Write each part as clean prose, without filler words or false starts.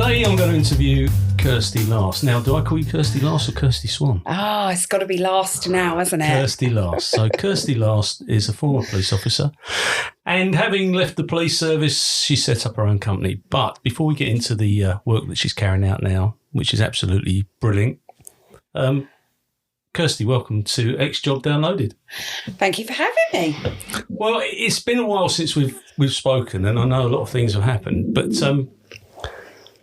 Today I'm going to interview Kirsty Last. Now, do I call you Kirsty Last or Kirsty Swan? Oh, it's got to be Last now, hasn't it? Kirsty Last. So Kirsty Last is a former police officer, and having left the police service, she set up her own company. But before we get into the work that she's carrying out now, which is absolutely brilliant, Kirsty, welcome to X Job Downloaded. Thank you for having me. Well, it's been a while since we've spoken, and I know a lot of things have happened, but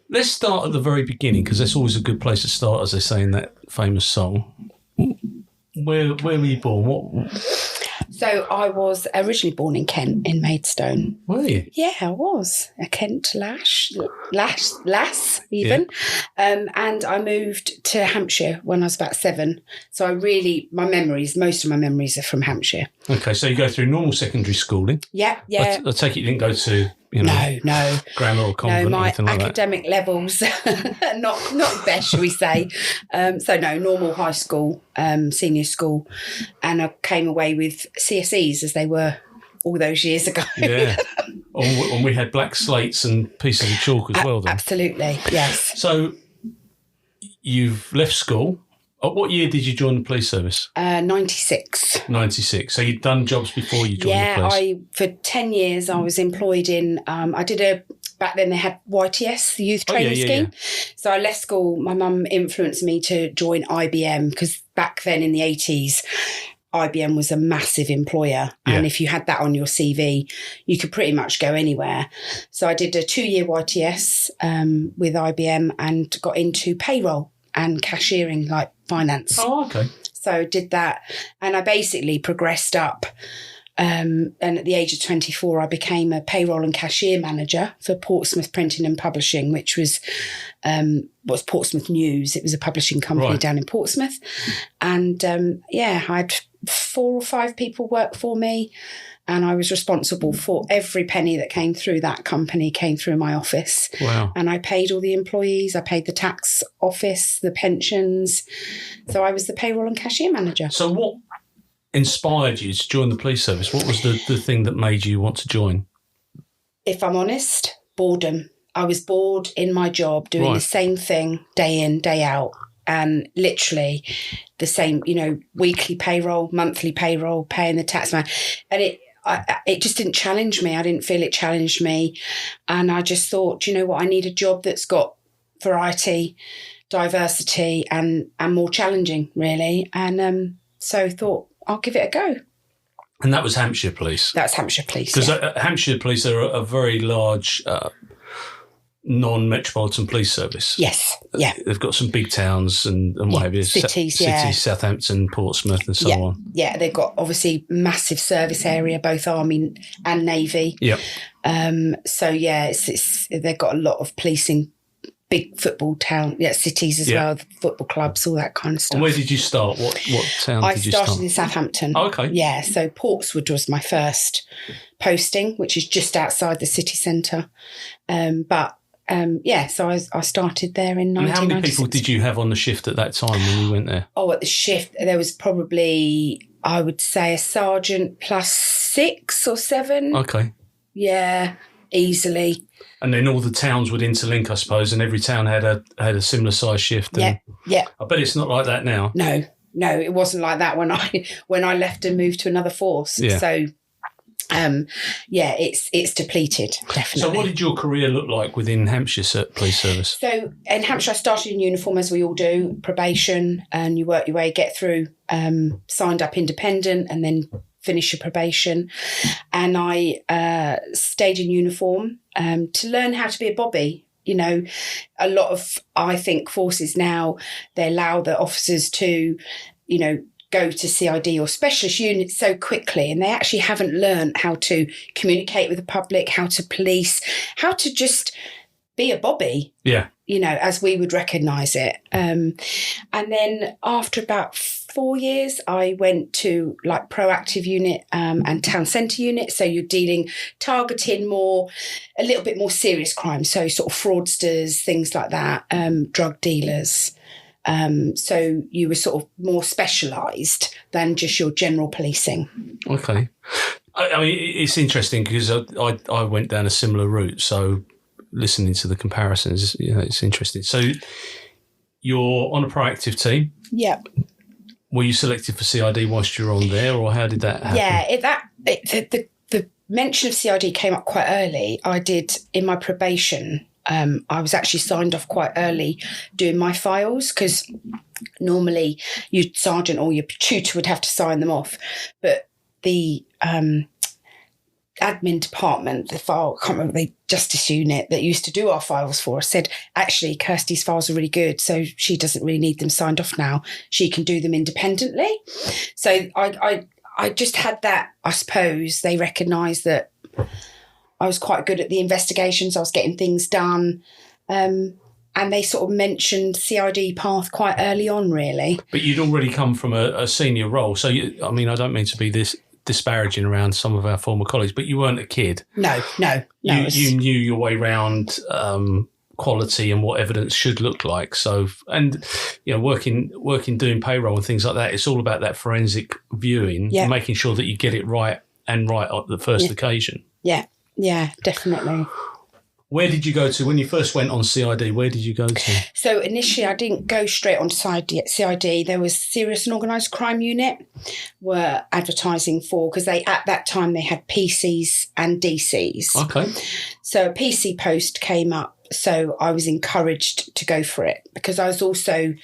let's start at the very beginning, because that's always a good place to start, as they say in that famous song. Where were you born? So I was originally born in Kent, in Maidstone. Were you? Yeah, I was. A Kent lass even. Yeah. And I moved to Hampshire when I was about 7. So most of my memories are from Hampshire. Okay, so you go through normal secondary schooling. Yeah. I take it you didn't go to, No. grammar or convent No, or my anything like that? academic levels, not best, shall we say. So no, normal high school, senior school. And I came away with CSEs as they were all those years ago. Yeah. And we had black slates and pieces of chalk as well then. Absolutely, yes. So you've left school. What year did you join the police service? 96. 96. So you'd done jobs before you joined the police? For 10 years I was employed in, back then they had YTS, the youth training scheme. Yeah. So I left school, my mum influenced me to join IBM, because back then in the 80s, IBM was a massive employer. And if you had that on your CV, you could pretty much go anywhere. So I did a 2-year YTS with IBM and got into payroll and cashiering, like finance. Oh, okay. So did that, and I basically progressed up. And at the age of 24, I became a payroll and cashier manager for Portsmouth Printing and Publishing, which was Portsmouth News. It was a publishing company down in Portsmouth. And I had 4 or 5 people work for me. And I was responsible for every penny that came through that company came through my office. Wow. And I paid all the employees. I paid the tax office, the pensions. So I was the payroll and cashier manager. So what inspired you to join the police service? What was the thing that made you want to join? If I'm honest, boredom. I was bored in my job doing the same thing day in, day out. And literally the same, weekly payroll, monthly payroll, paying the tax man. And it just didn't challenge me. I didn't feel it challenged me. And I just thought, I need a job that's got variety, diversity and more challenging, really. And so I thought, I'll give it a go. And that was Hampshire Police? That's Hampshire Police, because Hampshire Police are a very large non-metropolitan police service. Yes, yeah. They've got some big towns and what have you. Cities, Southampton, Portsmouth and so on. Yeah, they've got obviously massive service area, both Army and Navy. Yep. They've got a lot of policing, big football town, cities as well, football clubs, all that kind of stuff. And where did you start? What town did you start? I started in Southampton. Oh, okay. Yeah, so Portswood was my first posting, which is just outside the city centre. So I started there in 1996. And how many people did you have on the shift at that time when you went there? Oh, at the shift, there was probably, I would say, a sergeant plus 6 or 7. Okay. Yeah, easily. And then all the towns would interlink, I suppose, and every town had a similar size shift. Yeah. I bet it's not like that now. No, it wasn't like that when I left and moved to another force. Yeah. So, it's depleted, definitely. So what did your career look like within Hampshire Police Service? So in Hampshire, I started in uniform, as we all do, probation, and you work your way, get through, signed up independent, and then finish your probation. And I stayed in uniform to learn how to be a bobby. A lot of, I think, forces now, they allow the officers to, go to CID or specialist units so quickly, and they actually haven't learned how to communicate with the public, how to police, how to just be a bobby. Yeah. As we would recognise it. And then after about 4 years, I went to like proactive unit and town centre unit. So you're targeting a little bit more serious crime. So sort of fraudsters, things like that, drug dealers. So you were sort of more specialised than just your general policing. Okay. I mean, it's interesting because I went down a similar route. So listening to the comparisons. It's interesting. So you're on a proactive team. Yeah. Were you selected for CID whilst you were on there, or how did that happen? Yeah, the mention of CID came up quite early. I did in my probation. I was actually signed off quite early doing my files, because normally your sergeant or your tutor would have to sign them off. But the admin department, I can't remember, the justice unit that used to do our files for us, said, actually, Kirsty's files are really good, so she doesn't really need them signed off now. She can do them independently. So I just had that, I suppose. They recognised that I was quite good at the investigations. I was getting things done. And they sort of mentioned CID path quite early on, really. But you'd already come from a senior role. So, I don't mean to be this disparaging around some of our former colleagues, but you weren't a kid. No. You knew your way around quality and what evidence should look like. So, and, working doing payroll and things like that, it's all about that forensic viewing, making sure that you get it right and right at the first occasion. Yeah, definitely. Where did you go to when you first went on CID? Where did you go to? So initially, I didn't go straight on to CID. There was Serious and Organised Crime Unit were advertising for, because at that time they had PCs and DCs. Okay. So a PC post came up. So I was encouraged to go for it, because I was also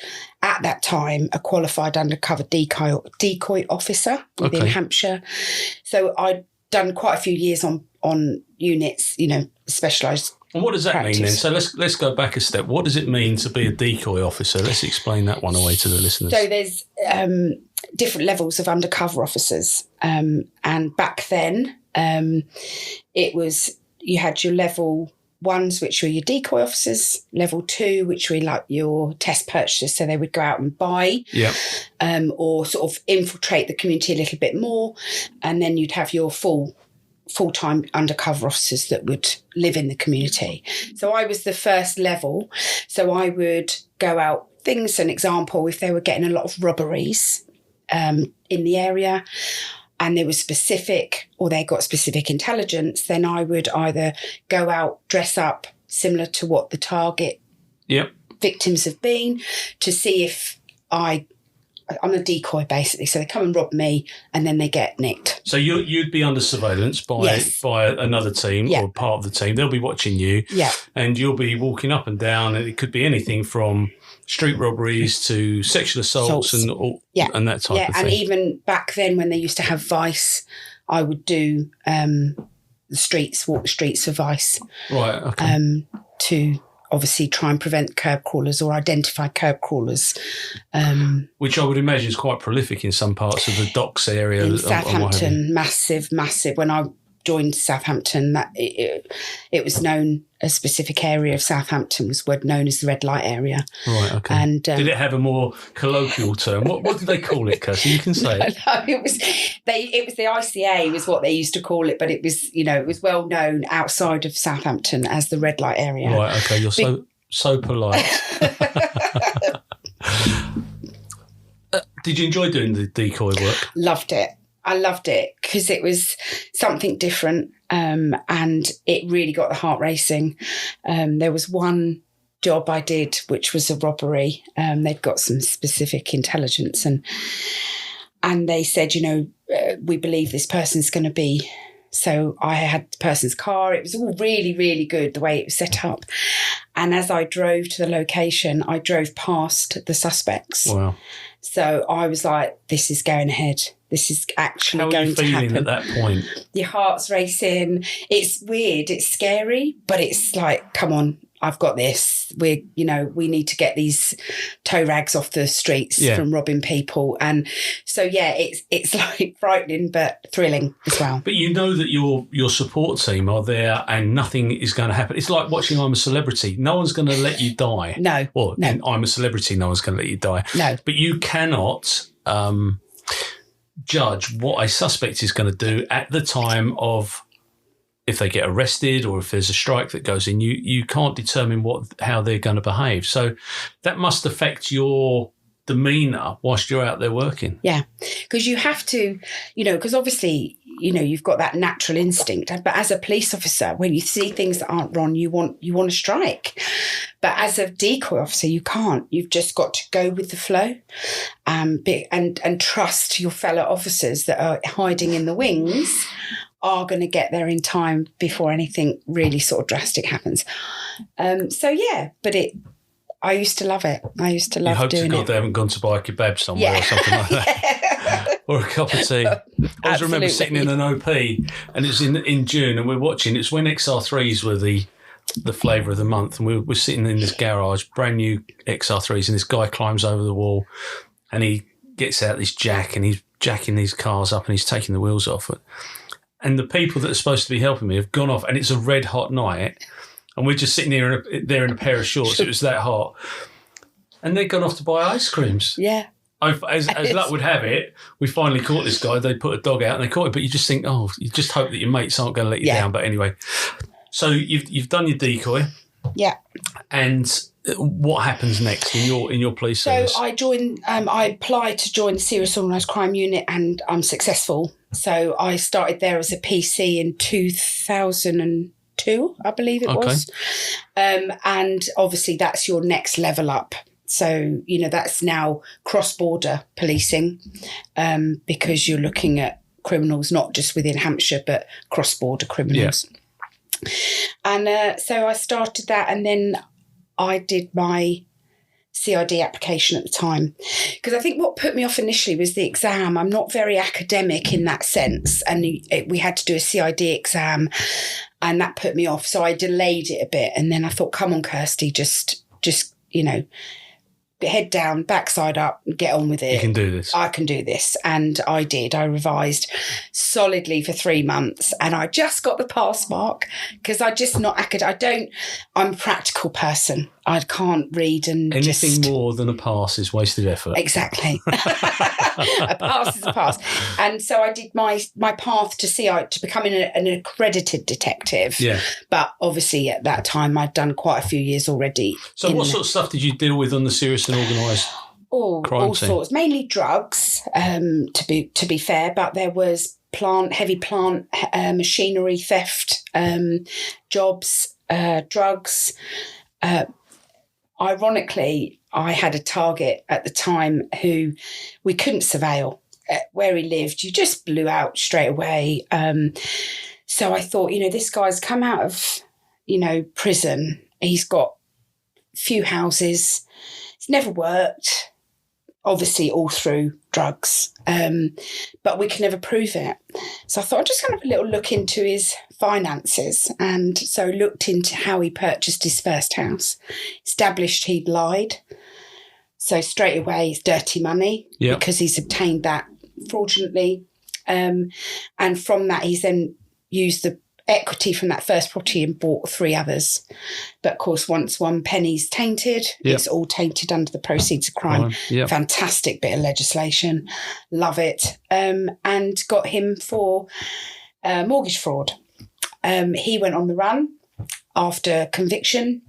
at that time a qualified undercover decoy officer within Hampshire. So I'd done quite a few years on units, specialised. And what does that practice. mean then? So let's go back a step. What does it mean to be a decoy officer? Let's explain that one away to the listeners. So there's different levels of undercover officers. And back then, it was, you had your level ones, which were your decoy officers, level 2, which were like your test purchasers. So they would go out and buy or sort of infiltrate the community a little bit more. And then you'd have your full-time undercover officers that would live in the community. So I was the first level. So I would go out, things, an example, if they were getting a lot of robberies in the area and they were specific, or they got specific intelligence, then I would either go out, dress up similar to what the target victims have been, to see if I'm a decoy, basically. So they come and rob me and then they get nicked. So you'd be under surveillance by another team or part of the team. They'll be watching you. Yeah. And you'll be walking up and down, and it could be anything from street robberies to sexual assaults and that type of thing. And even back then when they used to have Vice, I would do walk the streets for Vice. Right, okay. To obviously try and prevent curb crawlers or identify curb crawlers. Which I would imagine is quite prolific in some parts of the docks area. In Southampton, massive. When I joined Southampton, that it was known, a specific area of Southampton was known as the red light area. Right, okay. And did it have a more colloquial term? What did they call it, Kirsty? You can say it. No, it was the ICA was what they used to call it, but it was, it was well known outside of Southampton as the red light area. Right, okay. You're so polite. Did you enjoy doing the decoy work? Loved it. I loved it because it was something different, and it really got the heart racing. There was one job I did, which was a robbery. They've got some specific intelligence, and they said, we believe this person's going to be. So I had the person's car. It was all really, really good, the way it was set up. And as I drove to the location, I drove past the suspects. Wow. So I was like, this is going ahead. This is actually going to happen. How are you feeling at that point? Your heart's racing. It's weird. It's scary, but it's like, come on, I've got this. We need to get these tow rags off the streets from robbing people. And so, it's like frightening, but thrilling as well. But you know that your support team are there and nothing is going to happen. It's like watching I'm a Celebrity. No one's going to let you die. No. Well, no. In I'm a Celebrity, no one's going to let you die. No. But you cannot judge what a suspect is going to do at the time of, if they get arrested or if there's a strike that goes in, you can't determine how they're going to behave. So that must affect your demeanour whilst you're out there working. Yeah, because you have to, because obviously you've got that natural instinct. But as a police officer, when you see things that aren't wrong, you want to strike. But as a decoy officer, you can't. You've just got to go with the flow, and trust your fellow officers that are hiding in the wings are going to get there in time before anything really sort of drastic happens. But I used to love it. I used to love doing it. You hope to God they haven't gone to buy a kebab somewhere or something like that. Or a cup of tea. I always remember sitting in an OP, and it's in June, and we're watching. It's when XR3s were the flavour of the month, and we're sitting in this garage, brand new XR3s, and this guy climbs over the wall, and he gets out this jack, and he's jacking these cars up, and he's taking the wheels off it. And the people that are supposed to be helping me have gone off, and it's a red hot night, and we're just sitting there in a pair of shorts. It was that hot, and they've gone off to buy ice creams. Yeah. As luck would have it, we finally caught this guy. They put a dog out and they caught it, but you just think, you just hope that your mates aren't going to let you down. But anyway, so you've done your decoy. Yeah. And what happens next in your police service? So I applied to join the Serious Organised Crime Unit, and I'm successful. So I started there as a PC in 2002, I believe it was. And obviously that's your next level up. So, that's now cross-border policing, because you're looking at criminals, not just within Hampshire, but cross-border criminals. Yeah. And so I started that, and then I did my CID application at the time. Because I think what put me off initially was the exam. I'm not very academic in that sense, and we had to do a CID exam, and that put me off. So I delayed it a bit, and then I thought, come on, Kirsty, just head down, backside up, get on with it. You can do this. I can do this. And I did. I revised solidly for 3 months, and I just got the pass mark because I'm a practical person. I can't read and anything more than a pass is wasted effort. Exactly. A pass is a pass. And so I did my path to becoming an accredited detective. Yeah. But obviously at that time I'd done quite a few years already. So what sort of stuff did you deal with on the serious and organised crime all team? Sorts, mainly drugs, to be fair, but there was heavy plant, machinery theft, jobs, drugs. Ironically, I had a target at the time who we couldn't surveil. Where he lived, you just blew out straight away. So I thought, this guy's come out of, prison. He's got few houses. It's never worked. Obviously, all through drugs. But we can never prove it. So I thought I'd just kind of have a little look into his finances. And so looked into how he purchased his first house. Established he'd lied. So straight away, it's dirty money because he's obtained that fraudulently. And from that, he's then used the equity from that first property and bought 3 others. But of course, once one penny's tainted, it's all tainted under the proceeds of crime. Fantastic bit of legislation. Love it. And got him for mortgage fraud. He went on the run after conviction.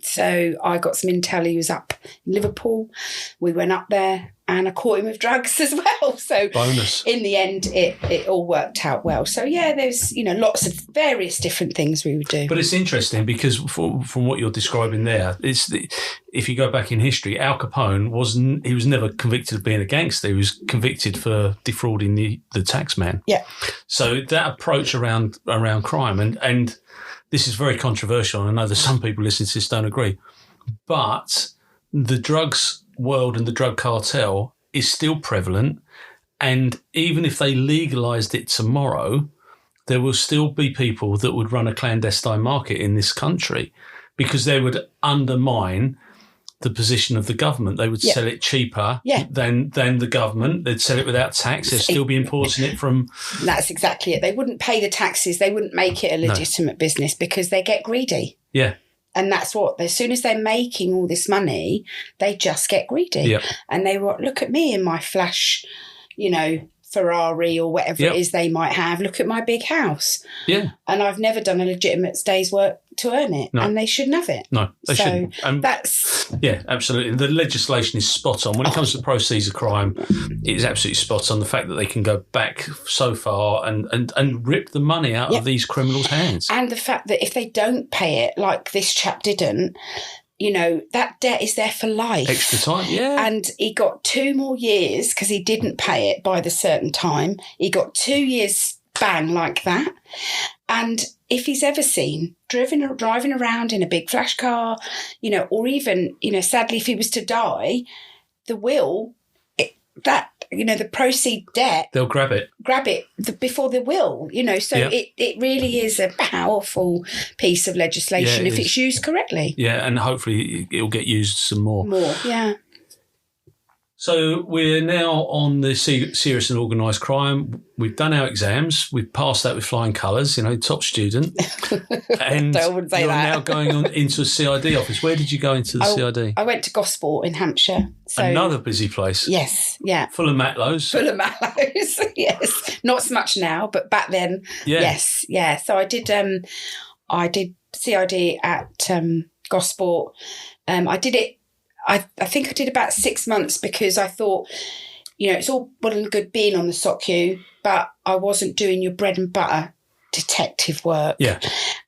So I got some intel. He was up in Liverpool. We went up there and I caught him with drugs as well. So bonus. In the end, it all worked out well. So there's lots of various different things we would do. But it's interesting because from what you're describing there, if you go back in history, Al Capone was never convicted of being a gangster. He was convicted for defrauding the tax man. Yeah. So that approach around crime and this is very controversial, and I know there's some people listening to this don't agree, but the drugs world and the drug cartel is still prevalent, and even if they legalised it tomorrow, there will still be people that would run a clandestine market in this country because they would undermine the position of the government. They would sell it cheaper than the government. They'd sell it without tax. They'd still be importing it from... That's exactly it. They wouldn't pay the taxes. They wouldn't make it a legitimate business because they get greedy. Yeah. And that's what, as soon as they're making all this money, they just get greedy. Yep. And they look at me in my flash, Ferrari or whatever it is they might have. Look at my big house. Yeah. And I've never done a legitimate day's work to earn it. No. And they shouldn't have it. No, they shouldn't. That's... Yeah, absolutely. The legislation is spot on. When it comes to proceeds of crime, it is absolutely spot on. The fact that they can go back so far and rip the money out of these criminals' hands. And the fact that if they don't pay it, like this chap didn't, you know, that debt is there for life. Extra time, yeah. And he got 2 more years because he didn't pay it by the certain time. He got 2 years bang like that. And if he's ever seen driving around in a big flash car, you know, or even, you know, sadly, if he was to die, the will, the proceed debt, they'll grab it before the will, you know. So it really is a powerful piece of legislation if it's used correctly. Yeah, and hopefully it'll get used some more. Yeah. So we're now on the serious and organised crime. We've done our exams. We've passed that with flying colours, you know, top student. And I wouldn't say you're that. now going on into a CID office. Where did you go into the CID? I went to Gosport in Hampshire. So, another busy place. Yes, yeah. Full of matlows. Yes. Not so much now, but back then, yes, yeah. So I did CID at Gosport. I did it. I think I did about 6 months because I thought, you know, it's all well and good being on the SOCU, but I wasn't doing your bread and butter detective work. Yeah.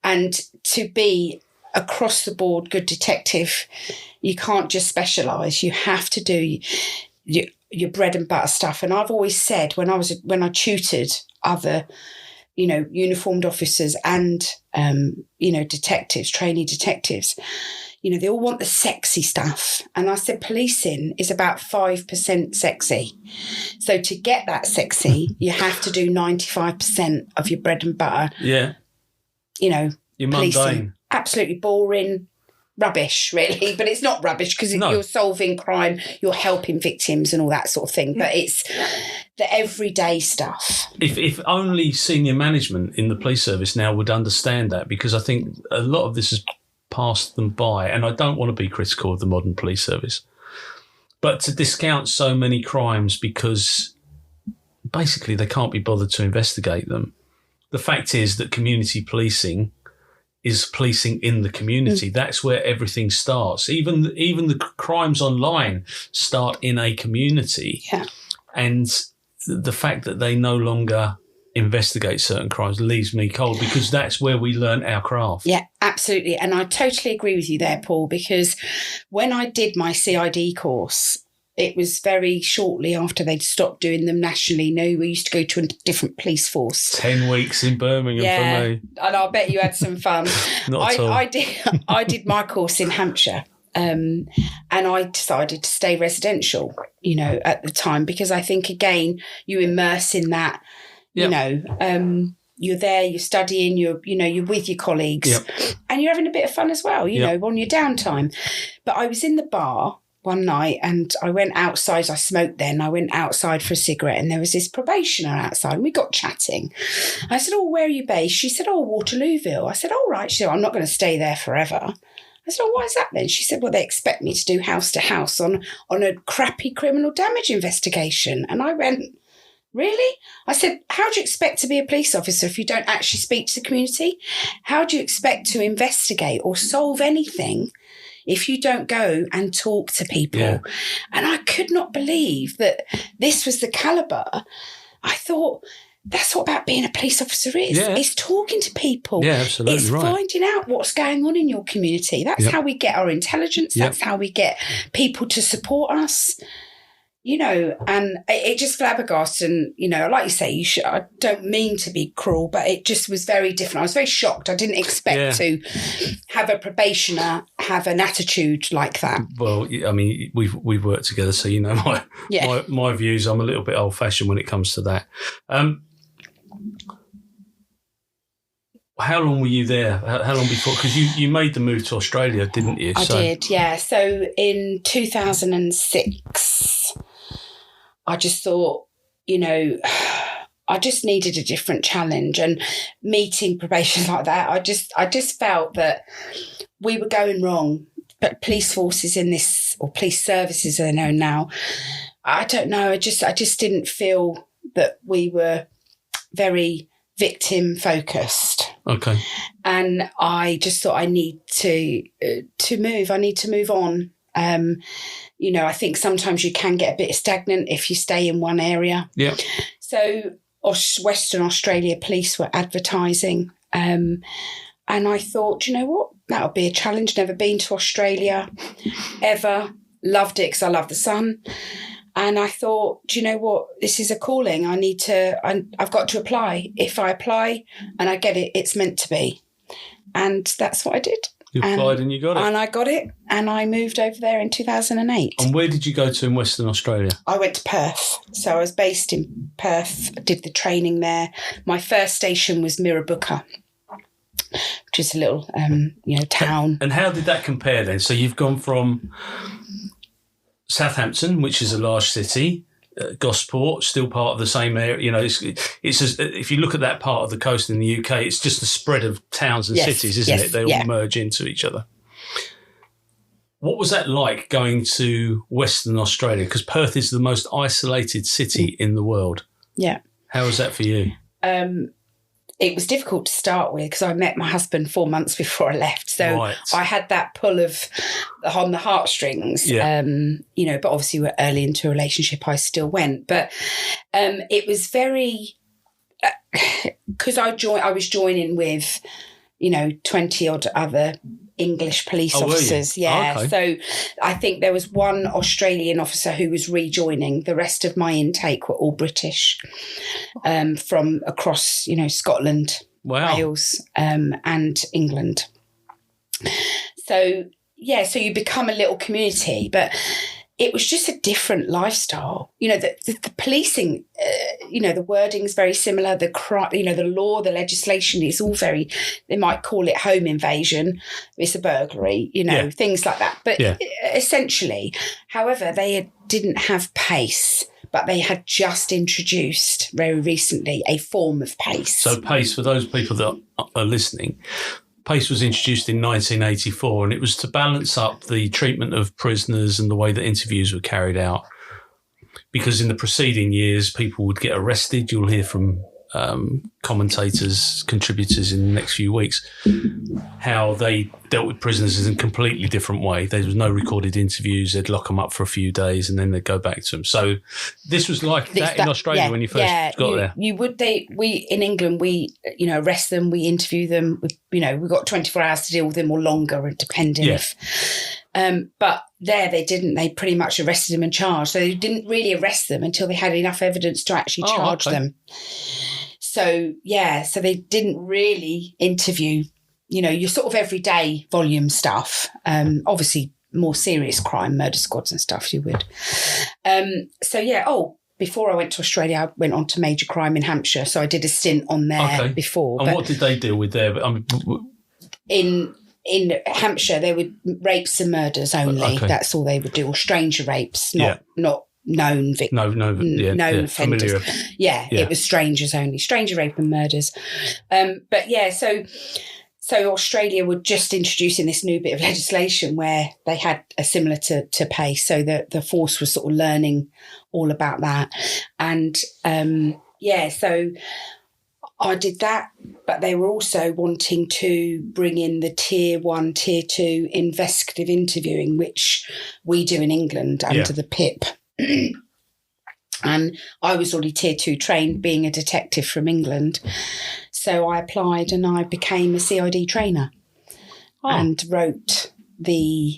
And to be across the board good detective, you can't just specialise. You have to do your bread and butter stuff. And I've always said when I tutored other, you know, uniformed officers and, you know, detectives, trainee detectives, you know, they all want the sexy stuff. And I said, policing is about 5% sexy. So to get that sexy, you have to do 95% of your bread and butter. Yeah. You know, your policing. Mundane. Absolutely boring rubbish, really. But it's not rubbish because you're solving crime, you're helping victims and all that sort of thing. But it's the everyday stuff. If only senior management in the police service now would understand that, because I think a lot of this has passed them by, and I don't want to be critical of the modern police service, but to discount so many crimes because basically they can't be bothered to investigate them. The fact is that community policing is policing in the community. That's where everything starts. Even the crimes online start in a community. Yeah. And the fact that they no longer investigate certain crimes leaves me cold, because that's where we learn our craft. Yeah, absolutely. And I totally agree with you there, Paul, because when I did my CID course, it was very shortly after they'd stopped doing them nationally. No, we used to go to a different police force. 10 weeks in Birmingham for me. And I bet you had some fun. Not at all. I did my course in Hampshire. And I decided to stay residential, you know, at the time, because I think, again, you immerse in that. You know, you're there, you're studying, you're with your colleagues, and you're having a bit of fun as well, you know, on your downtime. But I was in the bar one night and I went outside. I smoked then. I went outside for a cigarette and there was this probationer outside and we got chatting. I said, "Oh, where are you based?" She said, "Oh, Waterlooville." I said, "Oh, right." She said, "I'm not going to stay there forever." I said, "Oh, why is that then?" She said, "Well, they expect me to do house to house on a crappy criminal damage investigation." And I went, "Really?" I said, "How do you expect to be a police officer if you don't actually speak to the community? How do you expect to investigate or solve anything if you don't go and talk to people?" Yeah. And I could not believe that this was the calibre. I thought, that's what about being a police officer is. Yeah. It's talking to people. Yeah, absolutely. It's finding out what's going on in your community. That's how we get our intelligence. That's how we get people to support us. You know, and it just flabbergasted. And, you know, like you say, I don't mean to be cruel, but it just was very different. I was very shocked. I didn't expect to have a probationer have an attitude like that. Well, I mean, we've worked together, so you know my views. I'm a little bit old fashioned when it comes to that. How long were you there? How long before? Because you made the move to Australia, didn't you? I did, yeah. So in 2006, I just thought, you know, I just needed a different challenge. And meeting probation like that, I just felt that we were going wrong. But police forces in this, or police services they're known now, I don't know. I just didn't feel that we were very victim focused. Okay. And I just thought I need to move. I need to move on. I think sometimes you can get a bit stagnant if you stay in one area. Yeah. So Western Australia Police were advertising. And I thought, you know what? That'll be a challenge. Never been to Australia ever. Loved it because I love the sun. And I thought, do you know what? This is a calling. I've got to apply. If I apply and I get it, it's meant to be. And that's what I did. You applied and you got it. And I got it. And I moved over there in 2008. And where did you go to in Western Australia? I went to Perth. So I was based in Perth. I did the training there. My first station was Mirrabooka, which is a little, town. And how did that compare then? So you've gone from Southampton, which is a large city, Gosport, still part of the same area. It's just, if you look at that part of the coast in the UK, it's just a spread of towns and cities, isn't it? They all merge into each other. What was that like going to Western Australia? Because Perth is the most isolated city in the world. Yeah. How was that for you? It was difficult to start with because I met my husband 4 months before I left. So I had that pull on the heartstrings, but obviously we're early into a relationship. I still went. But it was very, because I was joining with, 20 odd other English police officers. Yeah. Okay. So I think there was one Australian officer who was rejoining. The rest of my intake were all British, from across, Scotland, Wales, and England. So you become a little community, but it was just a different lifestyle. The policing, the wording's very similar. The the law, the legislation is all very, they might call it home invasion. It's a burglary, things like that. But essentially, however, they didn't have PACE, but they had just introduced very recently a form of PACE. So PACE, for those people that are listening, PACE was introduced in 1984 and it was to balance up the treatment of prisoners and the way that interviews were carried out. Because in the preceding years, people would get arrested. You'll hear from commentators, contributors in the next few weeks, how they dealt with prisoners in a completely different way. There was no recorded interviews. They'd lock them up for a few days and then they'd go back to them. So this was like that in Australia when you first got there. In England, we arrest them, we interview them. We've got 24 hours to deal with them or longer, depending if. But there they didn't. They pretty much arrested them and charged. So they didn't really arrest them until they had enough evidence to actually charge them. So they didn't really interview, your sort of everyday volume stuff. Obviously more serious crime, murder squads and stuff you would. Before I went to Australia, I went on to major crime in Hampshire. So I did a stint on there before. And what did they deal with there? In Hampshire, they would rapes and murders only. Okay. That's all they would do, or stranger rapes, not known victims. Known offenders. It was strangers only, stranger rape and murders. So Australia were just introducing this new bit of legislation where they had a similar to PACE, so the force was sort of learning all about that, and so I did that, but they were also wanting to bring in the Tier 1, Tier 2 investigative interviewing, which we do in England under the PIP. And I was already Tier 2 trained, being a detective from England. So I applied and I became a CID trainer and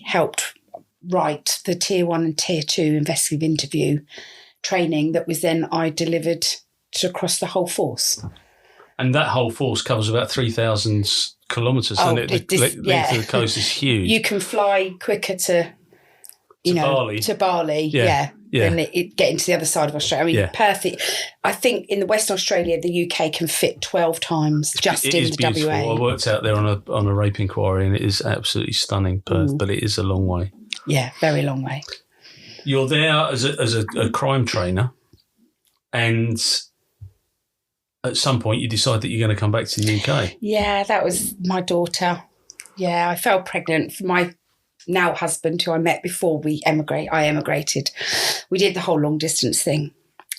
helped write the Tier 1 and Tier 2 investigative interview training that was then I delivered across the whole force. And that whole force covers about 3,000 kilometres, and the length of the coast is huge. You can fly quicker to Bali. Than getting to the other side of Australia. Perth, I think in the Western Australia, the UK can fit 12 times just in the beautiful. WA. I worked out there on a rape inquiry, and it is absolutely stunning, Perth, but it is a long way. Yeah, very long way. You're there as a crime trainer, and at some point you decide that you're going to come back to the UK. Yeah, that was my daughter. Yeah, I fell pregnant for my now husband, who I met before I emigrated. We did the whole long distance thing.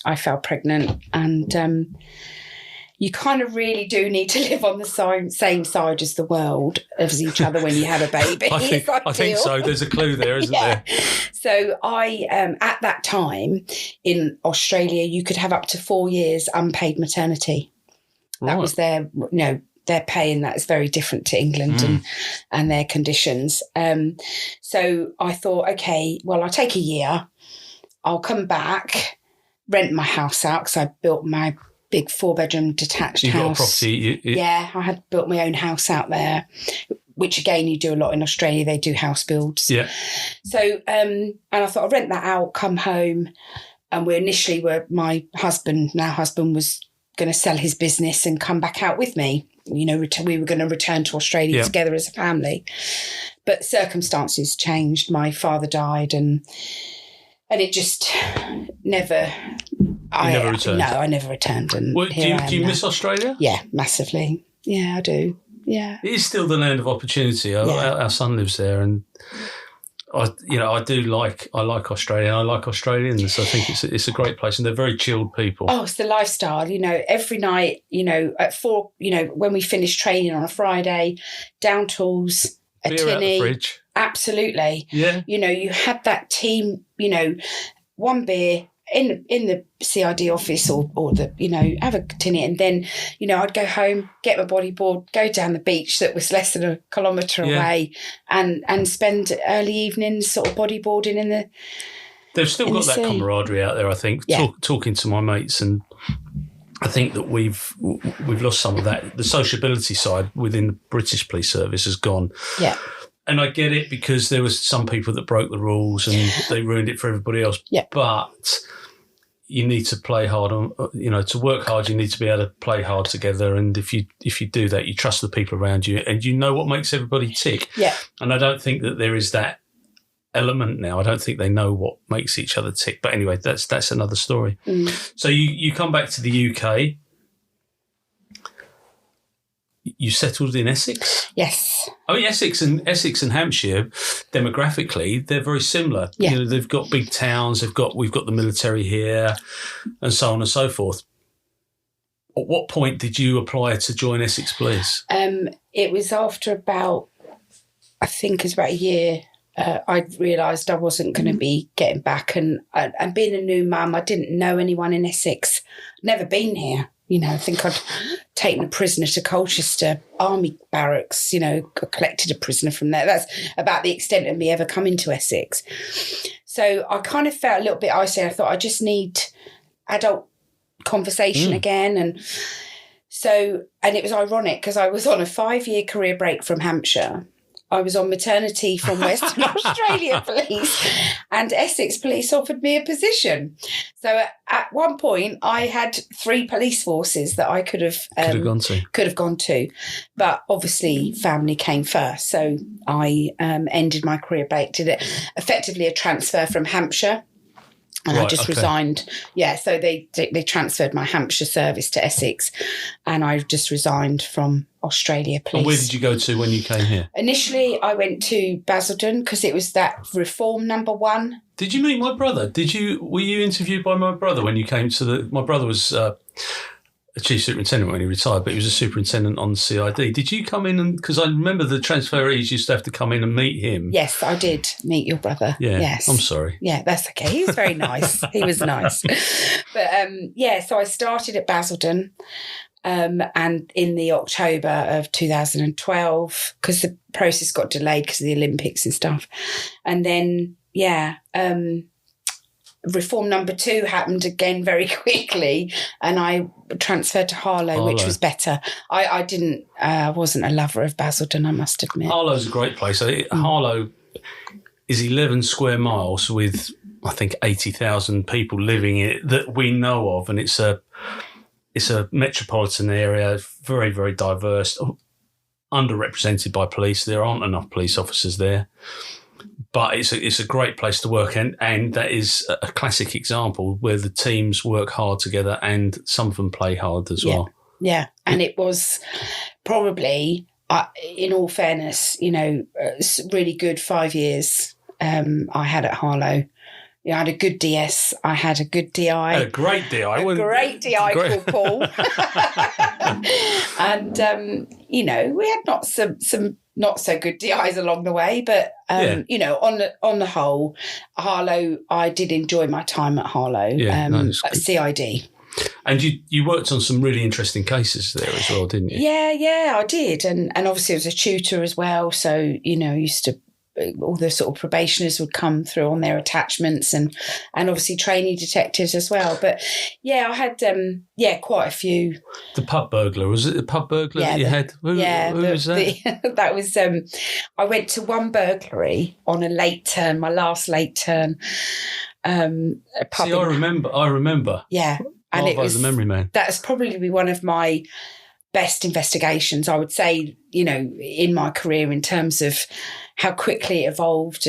I fell pregnant, and you kind of really do need to live on the same side as the world, as each other when you have a baby. I think so. There's a clue there, isn't there? So I, at that time in Australia, you could have up to 4 years unpaid maternity. That was their, their pay, and that's very different to England and their conditions. So I thought, okay, well, I'll take a year. I'll come back, rent my house out, because I built my big 4-bedroom detached house. You got a property? Yeah, I had built my own house out there, which again, you do a lot in Australia. They do house builds. Yeah. So, and I thought I'll rent that out, come home. And my now husband was going to sell his business and come back out with me. We were going to return to Australia together as a family. But circumstances changed. My father died, and it just never... I never returned. No, I never returned. And do you miss Australia? Yeah, massively. Yeah, I do. Yeah, it is still the land of opportunity. Our son lives there, and I like Australia. I like Australians. I think it's a great place, and they're very chilled people. Oh, it's the lifestyle. Every night, at 4, when we finish training on a Friday, down tools, a beer tinny, out the fridge. Absolutely. Yeah. You had that team. One beer in the CID office or the, have a tinny, and then, I'd go home, get my bodyboard, go down the beach that was less than a kilometre away and spend early evenings sort of bodyboarding in the They've still got that camaraderie out there, I think, talking to my mates, and I think that we've lost some of that. The sociability side within the British Police Service has gone. Yeah. And I get it, because there was some people that broke the rules and they ruined it for everybody else. Yeah. But you need to play hard to work hard, you need to be able to play hard together. And if you do that, you trust the people around you and you know what makes everybody tick. Yeah. And I don't think that there is that element now. I don't think they know what makes each other tick. But anyway, that's another story. So you come back to the UK. You settled in Essex? Yes. I mean, Essex and Hampshire, demographically, they're very similar. Yeah. They've got big towns. We've got the military here, and so on and so forth. At what point did you apply to join Essex Police? It was after about a year. I realised I wasn't going to be getting back, and being a new mum, I didn't know anyone in Essex. Never been here. I think I'd taken a prisoner to Colchester Army Barracks, collected a prisoner from there. That's about the extent of me ever coming to Essex. So I kind of felt a little bit isolated. I thought I just need adult conversation again. And it was ironic, because I was on a 5-year career break from Hampshire. I was on maternity from Western Australia Police, and Essex Police offered me a position. So at one point, I had 3 police forces that I could have gone to, but obviously family came first. So I ended my career break, did it effectively a transfer from Hampshire. And I just resigned. Yeah, so they transferred my Hampshire service to Essex, and I just resigned from Australia Police. And where did you go to when you came here? Initially, I went to Basildon, because it was that reform number 1. Did you meet my brother? Were you interviewed by my brother when you came to my brother was a chief superintendent when he retired, but he was a superintendent on CID. Did you come in because I remember the transferees used to have to come in and meet him? Yes, I did meet your brother. Yeah, yes. I'm sorry. Yeah, that's okay. He was very nice. He was nice. But so I started at Basildon, and in the October of 2012, because the process got delayed because of the Olympics and stuff. And then, reform number 2 happened again very quickly, and I transferred to Harlow, which was better. I wasn't a lover of Basildon, I must admit. Harlow's a great place. Harlow is 11 square miles with, I think, 80,000 people living in it that we know of, and it's a metropolitan area, very, very diverse, underrepresented by police. There aren't enough police officers there. But it's a great place to work, and that is a classic example where the teams work hard together, and some of them play hard as well. Yeah, and it was probably, in all fairness, really good 5 years I had at Harlow. I had a good DS. I had a good DI. Had a great DI. A great DI called Paul. And, we had some not so good DIs along the way, but, on the whole, Harlow, I did enjoy my time at Harlow, at CID. And you worked on some really interesting cases there as well, didn't you? Yeah, I did. And obviously I was a tutor as well. So, used to, all the sort of probationers would come through on their attachments and obviously trainee detectives as well. But yeah, I had, quite a few. The pub burglar, was it the pub burglar that you had? Who was that? That was, I went to one burglary on a late turn, my last late turn. A pub. See, I remember. Yeah. And Marvo, it was the memory man. That's probably one of my best investigations, I would say, in my career in terms of how quickly it evolved.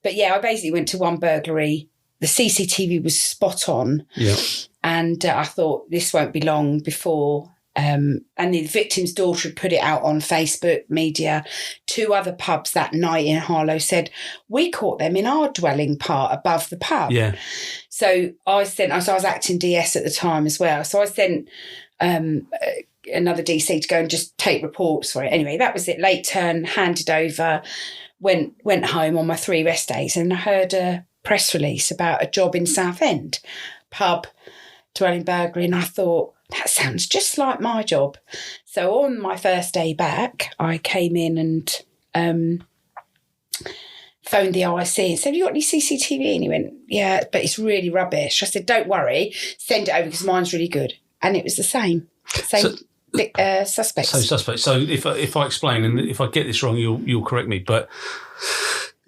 But I basically went to one burglary. The CCTV was spot on. Yeah. And I thought this won't be long before. And the victim's daughter had put it out on Facebook media. 2 other pubs that night in Harlow said, we caught them in our dwelling part above the pub. Yeah. So I was acting DS at the time as well. So I sent another DC to go and just take reports for it. Anyway, that was it. Late turn, handed over, went home on my 3 rest days, and I heard a press release about a job in Southend, pub, dwelling burglary, and I thought, that sounds just like my job. So on my first day back, I came in and phoned the OIC and said, have you got any CCTV? And he went, yeah, but it's really rubbish. I said, don't worry, send it over because mine's really good. And it was the same suspects. So suspects. So if I explain, and if I get this wrong, you'll correct me, but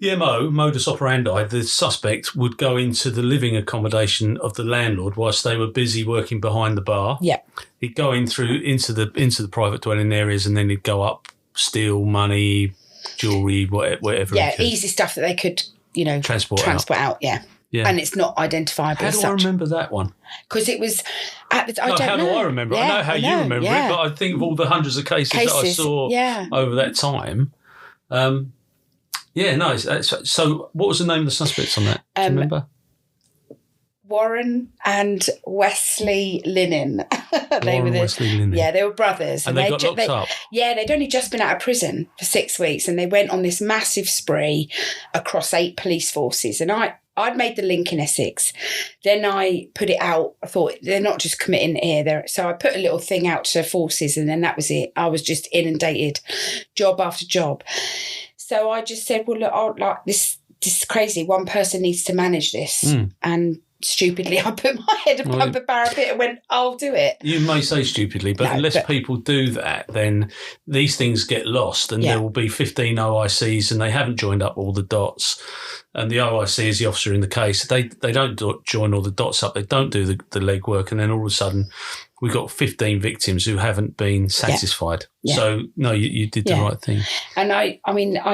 the modus operandi, the suspect would go into the living accommodation of the landlord whilst they were busy working behind the bar. Yeah. He'd go into the private dwelling areas, and then he'd go up, steal money, jewellery, whatever. Yeah, easy stuff that they could, transport out. Yeah. Yeah. And it's not identifiable as such. How do I remember that one? Because it was How do I remember it? Yeah, I know how you remember it, but I think of all the hundreds of cases that I saw over that time. So what was the name of the suspects on that? Do you remember? Warren and Wesley Linen. Wesley Linen. Yeah, they were brothers. And they got locked up? Yeah, they'd only just been out of prison for 6 weeks, and they went on this massive spree across 8 police forces. And I'd made the link in Essex. Then I put it out. I thought, they're not just committing here. So I put a little thing out to forces, and then that was it. I was just inundated, job after job. So I just said, well, look, this is crazy. One person needs to manage this. And stupidly, I put my head above the parapet and went, I'll do it. You may say stupidly, but unless people do that, then these things get lost, and there will be 15 OICs and they haven't joined up all the dots. And the OIC is the officer in the case. They don't join all the dots up. They don't do the legwork. And then all of a sudden, we've got 15 victims who haven't been satisfied. Yeah. So, no, you did the right thing. And I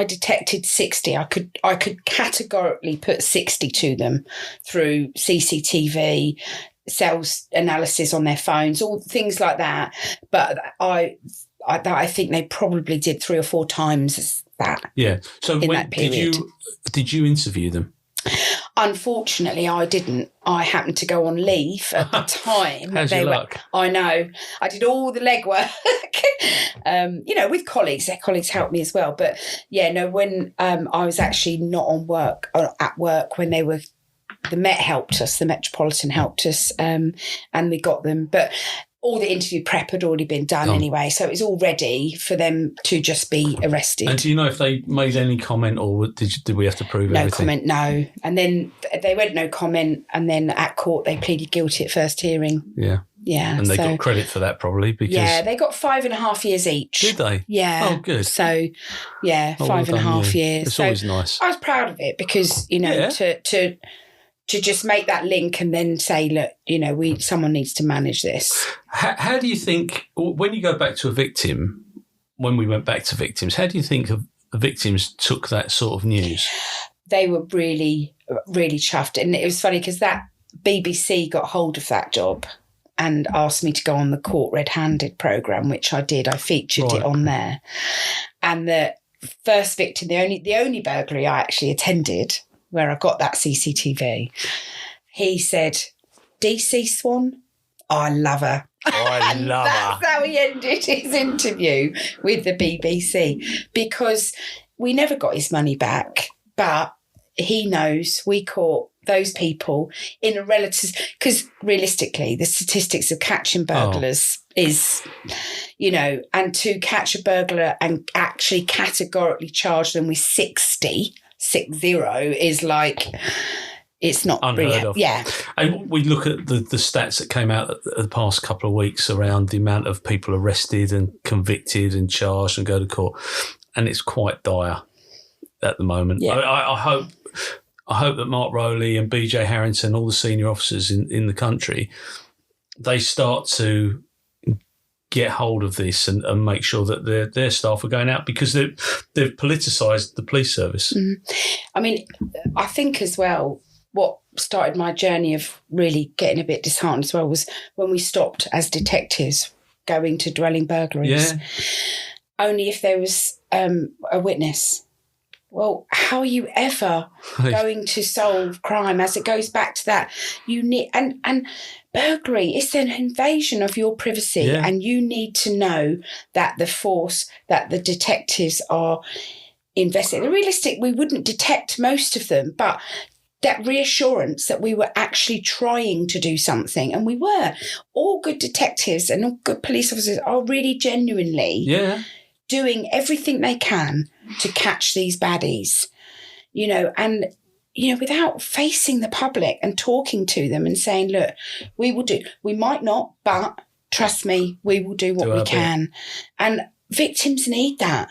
detected 60. I could categorically put 60 to them through CCTV, cells analysis on their phones, all things like that. But I think they probably did 3 or 4 times that. Yeah. So that period. Did you interview them? Unfortunately, I didn't. I happened to go on leave at the time. How's your luck? I know. I did all the legwork, with colleagues. Their colleagues helped me as well. But, when I was actually not at work, when the Met helped us, the Metropolitan helped us, and we got them. But all the interview prep had already been done anyway, so it was all ready for them to just be arrested. And do you know if they made any comment, or did we have to prove everything? No comment, no. And then they went no comment, and then at court they pleaded guilty at first hearing. Yeah. Yeah. And they got credit for that probably because... Yeah, they got 5.5 years each. Did they? Yeah. Oh, good. So, 5.5 years. It's always nice. I was proud of it because, to just make that link and then say, look, someone needs to manage this. How do you think, when you go back to a victim, when we went back to victims, how do you think the victims took that sort of news? They were really, really chuffed. And it was funny because that BBC got hold of that job and asked me to go on the Caught Red-Handed programme, which I did. I featured it on there. And the first victim, the only burglary I actually attended, where I got that CCTV, he said, DC Swan, I love her. I love her. That's how he ended his interview with the BBC, because we never got his money back, but he knows we caught those people in a relative, because realistically the statistics of catching burglars is, you know, and to catch a burglar and actually categorically charge them with 60 is like, it's not unheard really, of. yeah. And we look at the stats that came out the past couple of weeks around the amount of people arrested and convicted and charged and go to court, and it's quite dire at the moment. Yeah. I hope that Mark Rowley and BJ Harrington, all the senior officers in the country, they start to get hold of this and make sure that their staff are going out, because they've politicised the police service. I mean, I think as well, what started my journey of really getting a bit disheartened as well was when we stopped as detectives going to dwelling burglaries. Yeah. Only if there was a witness. Well, how are you ever going to solve crime? As it goes back to that, you need and burglary, it's an invasion of your privacy, and you need to know that the force that the detectives are investigating. Realistic, we wouldn't detect most of them, but that reassurance that we were actually trying to do something, and we were. All good detectives and all good police officers are really genuinely doing everything they can to catch these baddies, you know, and, you know, without facing the public and talking to them and saying, look, we might not, but trust me, we will do what we can. And victims need that.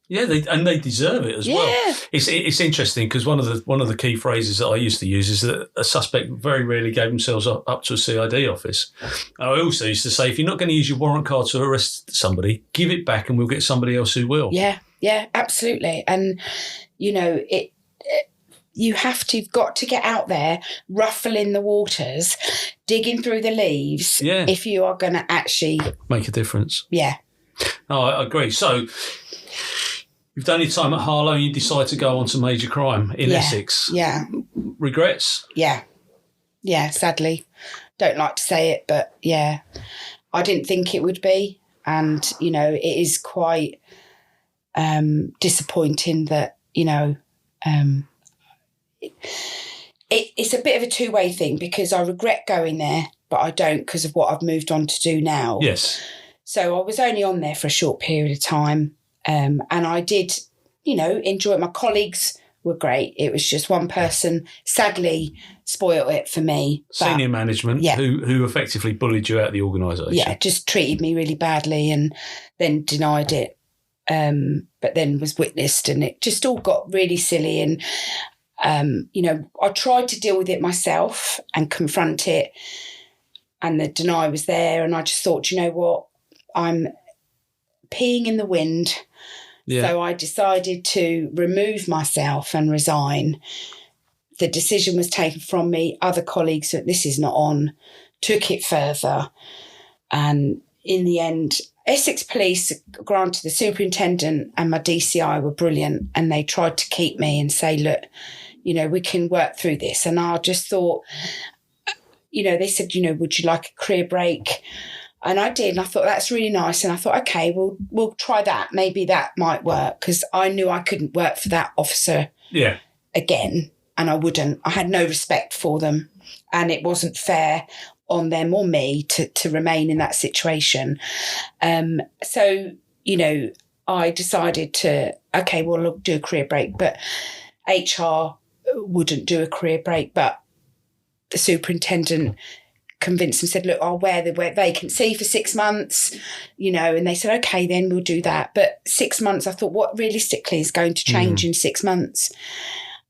Yeah, they deserve it as well. It's interesting, because one of the key phrases that I used to use is that a suspect very rarely gave themselves up to a CID office. I also used to say, if you're not going to use your warrant card to arrest somebody, give it back and we'll get somebody else who will. Yeah, absolutely. And, you know, you've got to get out there, ruffling the waters, digging through the leaves, if you are going to actually make a difference. Yeah. No, I agree. So you've done your time at Harlow and you decide to go on to major crime in Essex. Yeah. Regrets? Yeah. Yeah, sadly. Don't like to say it, but yeah. I didn't think it would be. And, you know, it is quite disappointing that, you know, it's a bit of a two-way thing, because I regret going there, but I don't, because of what I've moved on to do now. Yes. So I was only on there for a short period of time. And I did, you know, enjoy it. My colleagues were great. It was just one person, sadly, spoiled it for me. Senior management, who effectively bullied you out of the organisation. Yeah, just treated me really badly and then denied it. But then was witnessed, and it just all got really silly. And, you know, I tried to deal with it myself and confront it, and the deny was there. And I just thought, you know what, I'm peeing in the wind. Yeah. So I decided to remove myself and resign. The decision was taken from me. Other colleagues that this is not on, took it further. And in the end, Essex Police, granted, the superintendent and my DCI were brilliant, and they tried to keep me and say, look, you know, we can work through this. And I just thought, you know, they said, you know, would you like a career break? And I did. And I thought, that's really nice. And I thought, okay, we'll try that. Maybe that might work, because I knew I couldn't work for that officer again. And I wouldn't. I had no respect for them. And it wasn't fair on them or me to remain in that situation. So, you know, I decided to, okay, well, I'll do a career break. But HR wouldn't do a career break. But the superintendent convinced them, said, look, I'll wear the vacancy for 6 months, you know, and they said, okay, then we'll do that. But 6 months, I thought, what realistically is going to change in 6 months?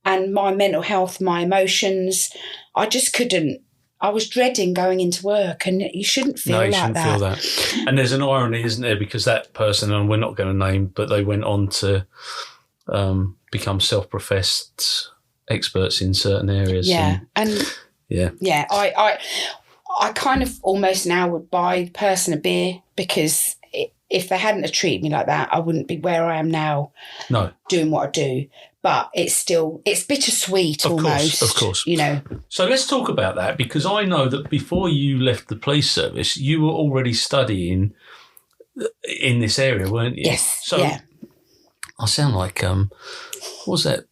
And my mental health, my emotions, I just couldn't. I was dreading going into work, and you shouldn't feel like that. No, you shouldn't feel that. And there's an irony, isn't there? Because that person, and we're not going to name, but they went on to become self-professed experts in certain areas. Yeah, I kind of almost now would buy the person a beer, because if they hadn't have treated me like that, I wouldn't be where I am now. No. Doing what I do. but it's bittersweet almost. Of course. You know. So let's talk about that, because I know that before you left the police service, you were already studying in this area, weren't you? Yes. So yeah. I sound like what was that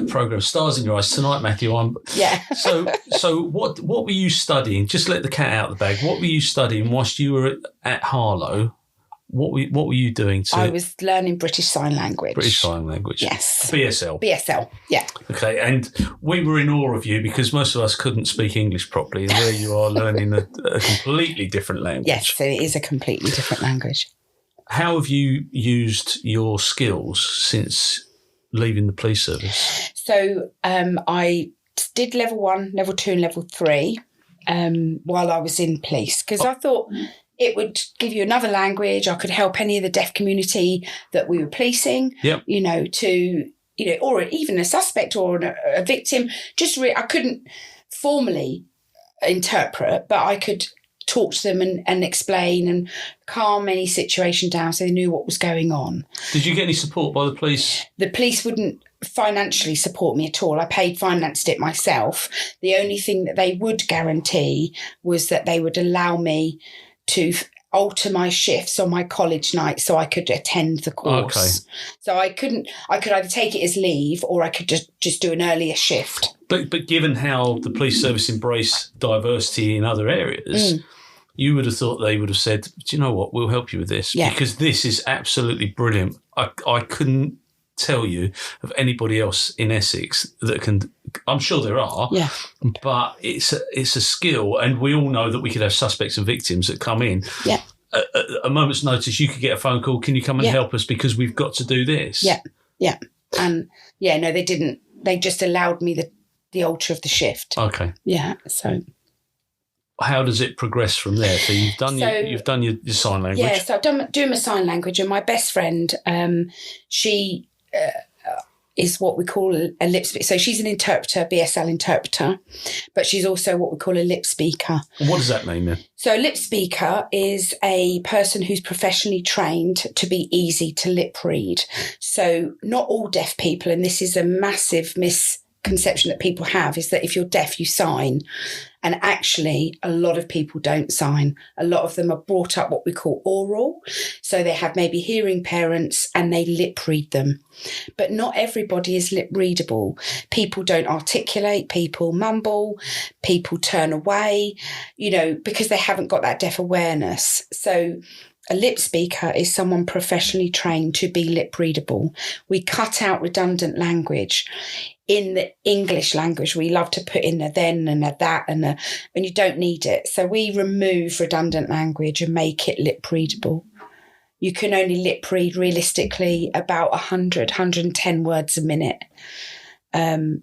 program, Stars in Your Eyes Tonight, Matthew? Yeah. So what were you studying? Just let the cat out of the bag. What were you studying whilst you were at Harlow? What were you doing? I was learning British Sign Language. British Sign Language. Yes. BSL. Yeah. Okay, and we were in awe of you because most of us couldn't speak English properly, and there you are learning a completely different language. Yes, so it is a completely different language. How have you used your skills since leaving the police service? So I did level 1, level 2 and level 3 while I was in police, because I thought it would give you another language. I could help any of the deaf community that we were policing, or even a suspect or a victim. I couldn't formally interpret, but I could talk to them and explain and calm any situation down so they knew what was going on. Did you get any support by the police? The police wouldn't financially support me at all. I financed it myself. The only thing that they would guarantee was that they would allow me to alter my shifts on my college night so I could attend the course. Okay. So I could either take it as leave or I could just do an earlier shift. But given how the police service embrace diversity in other areas, you would have thought they would have said, do you know what, we'll help you with this. Yeah. Because this is absolutely brilliant. I couldn't tell you of anybody else in Essex that can. I'm sure there are, but it's a skill, and we all know that we could have suspects and victims that come in. Yeah. At a moment's notice, you could get a phone call. Can you come and help us because we've got to do this? Yeah, yeah, and no, they didn't. They just allowed me the alter of the shift. Okay. Yeah. So. How does it progress from there? So you've done your sign language. Yeah, so I'm doing my sign language, and my best friend, she is what we call a lip speaker. So she's an interpreter, BSL interpreter, but she's also what we call a lip speaker. And what does that mean then? So a lip speaker is a person who's professionally trained to be easy to lip read. So not all deaf people, and this is a massive misconception that people have, is that if you're deaf, you sign. And actually, a lot of people don't sign. A lot of them are brought up what we call oral. So they have maybe hearing parents and they lip read them. But not everybody is lip readable. People don't articulate, people mumble, people turn away, because they haven't got that deaf awareness. So a lip speaker is someone professionally trained to be lip readable. We cut out redundant language. In the English language, we love to put in a then and a that and you don't need it. So we remove redundant language and make it lip readable. You can only lip read realistically about 110 words a minute.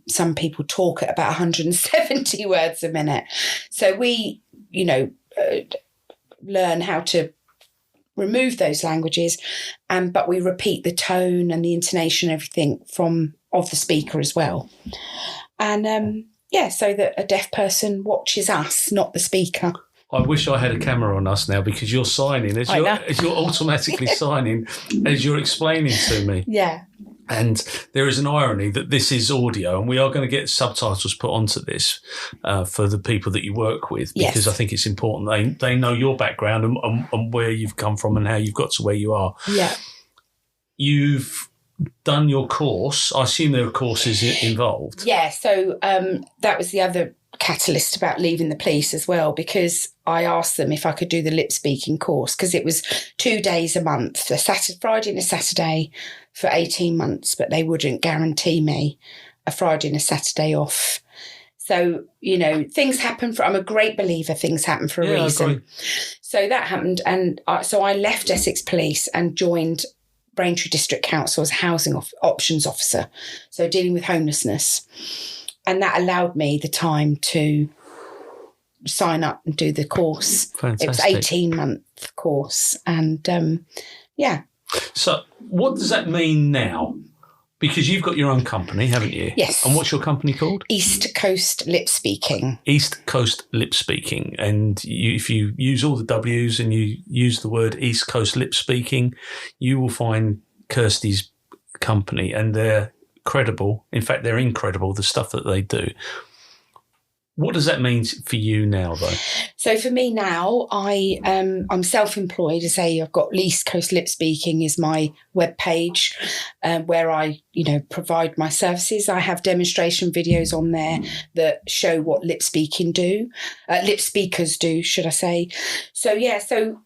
Some people talk at about 170 words a minute. So we, learn how to remove those languages, but we repeat the tone and the intonation, everything of the speaker as well. And so that a deaf person watches us, not the speaker. I wish I had a camera on us now, because you're signing as you're automatically signing as you're explaining to me. Yeah. And there is an irony that this is audio, and we are going to get subtitles put onto this for the people that you work with, because I think it's important they know your background and where you've come from and how you've got to where you are. Yeah. You've done your course. I assume there are courses involved. Yeah, so that was the other catalyst about leaving the police as well, because I asked them if I could do the lip speaking course, because it was 2 days a month, a Friday and a Saturday for 18 months, but they wouldn't guarantee me a Friday and a Saturday off. So, things happen I'm a great believer things happen for a reason. So that happened, and so I left Essex Police and joined Braintree District Council as a housing options officer, so dealing with homelessness. And that allowed me the time to sign up and do the course. Fantastic. It was an 18-month course. And, So what does that mean now? Because you've got your own company, haven't you? Yes. And what's your company called? East Coast Lip Speaking. East Coast Lip Speaking. And if you use all the W's and you use the word East Coast Lip Speaking, you will find Kirsty's company, and they're credible. In fact, they're incredible, the stuff that they do. What does that mean for you now, though? So for me now, I'm self-employed. I say I've got East Coast Lip Speaking is my webpage where I, provide my services. I have demonstration videos on there that show what lip speakers do, should I say. So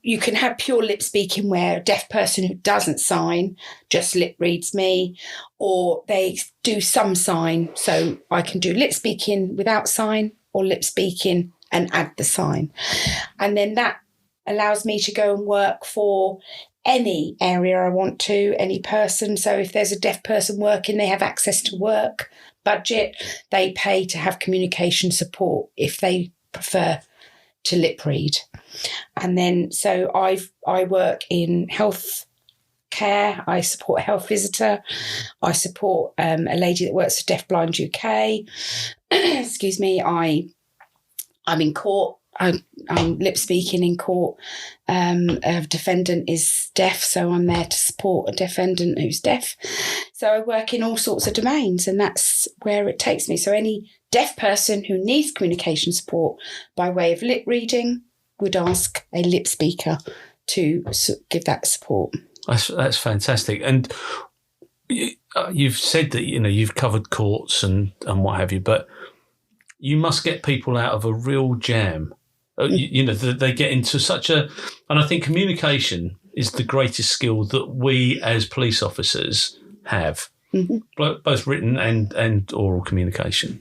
you can have pure lip speaking where a deaf person who doesn't sign just lip reads me, or they do some sign. So I can do lip speaking without sign, or lip speaking and add the sign. And then that allows me to go and work for any area I want to, any person. So if there's a deaf person working, they have access to work budget. They pay to have communication support if they prefer to lip read. And then, so I work in health care. I support a health visitor. I support a lady that works for Deaf Blind UK. Excuse me. I'm in court. I'm lip speaking in court. A defendant is deaf, so I'm there to support a defendant who's deaf. So I work in all sorts of domains, and that's where it takes me. So any deaf person who needs communication support by way of lip reading would ask a lip speaker to give that support. That's fantastic. And you've said that, you've covered courts and what have you, but you must get people out of a real jam. They get into and I think communication is the greatest skill that we as police officers have, both written and oral communication.